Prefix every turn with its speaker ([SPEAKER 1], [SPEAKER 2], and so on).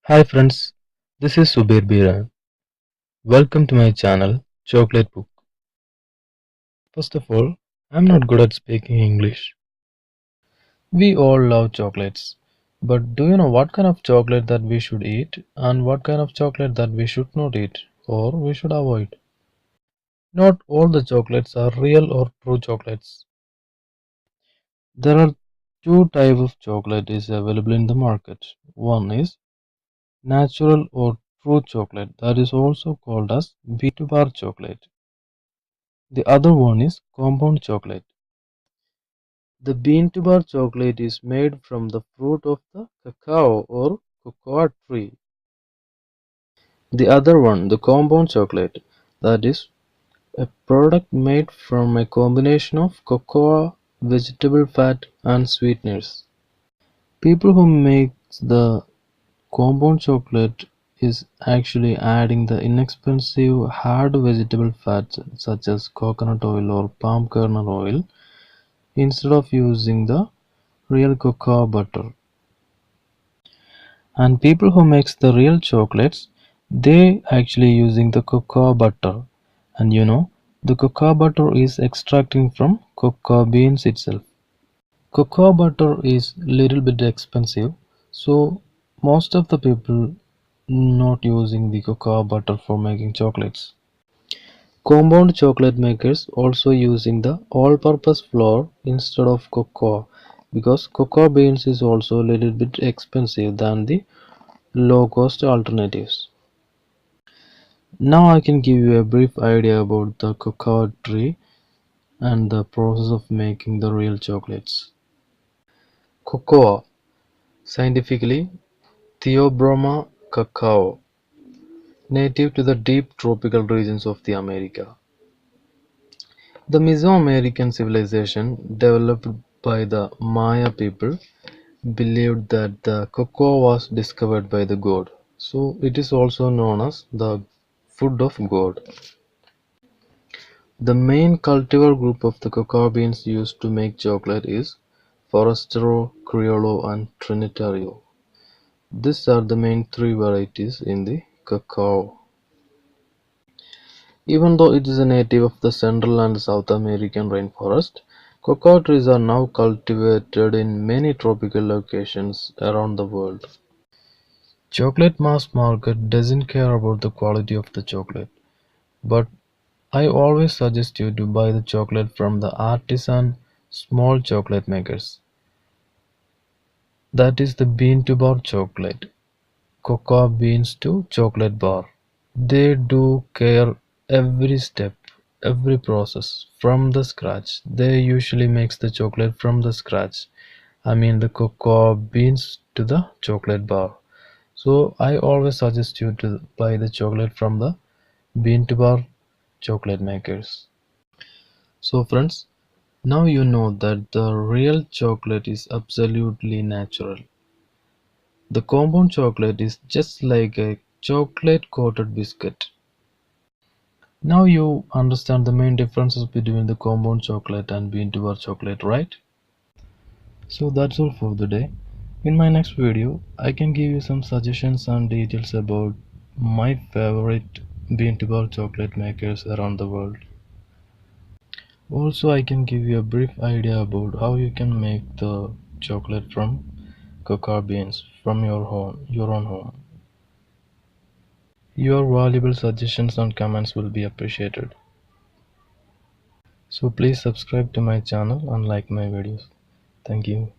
[SPEAKER 1] Hi friends, this is Subir Bira. Welcome to my channel, Chocolate Book. First of all, I'm not good at speaking English. We all love chocolates, but do you know what kind of chocolate that we should eat and what kind of chocolate that we should not eat or we should avoid? Not all the chocolates are real or true chocolates. There are two types of chocolate is available in the market. One is natural or true chocolate that is also called as bean-to-bar chocolate. The other one is compound chocolate. The bean-to-bar chocolate is made from the fruit of the cacao or cocoa tree. The other one, the compound chocolate, that is a product made from a combination of cocoa, vegetable fat and sweeteners. People who make the compound chocolate is actually adding the inexpensive hard vegetable fats such as coconut oil or palm kernel oil instead of using the real cocoa butter. And people who makes the real chocolates, they actually using the cocoa butter. And the cocoa butter is extracting from cocoa beans itself. Cocoa butter is little bit expensive, so most of the people not using the cocoa butter for making chocolates. Compound chocolate makers also using the all-purpose flour instead of cocoa because cocoa beans is also a little bit expensive than the low-cost alternatives. Now I can give you a brief idea about the cacao tree and the process of making the real chocolates. Cocoa, scientifically Theobroma cacao, native to the deep tropical regions of the America. The Mesoamerican civilization, developed by the Maya people, believed that the cocoa was discovered by the god, so it is also known as the food of God. The main cultivar group of the cocoa beans used to make chocolate is Forastero, Criollo and Trinitario. These are the main three varieties in the cacao. Even though it is a native of the Central and South American rainforest, cocoa trees are now cultivated in many tropical locations around the world. Chocolate mass market doesn't care about the quality of the chocolate, but I always suggest you to buy the chocolate from the artisan small chocolate makers. That is the bean to bar chocolate, cocoa beans to chocolate bar. They do care every step, every process from the scratch. They usually makes the chocolate from the scratch. I mean the cocoa beans to the chocolate bar. So I always suggest you to buy the chocolate from the bean to bar chocolate makers. So friends, now you know that the real chocolate is absolutely natural. The compound chocolate is just like a chocolate coated biscuit. Now you understand the main differences between the compound chocolate and bean to bar chocolate, right? So that's all for the day. In my next video, I can give you some suggestions and details about my favorite bean to bar chocolate makers around the world. Also, I can give you a brief idea about how you can make the chocolate from cocoa beans from your own home. Your valuable suggestions and comments will be appreciated. So please subscribe to my channel and like my videos. Thank you.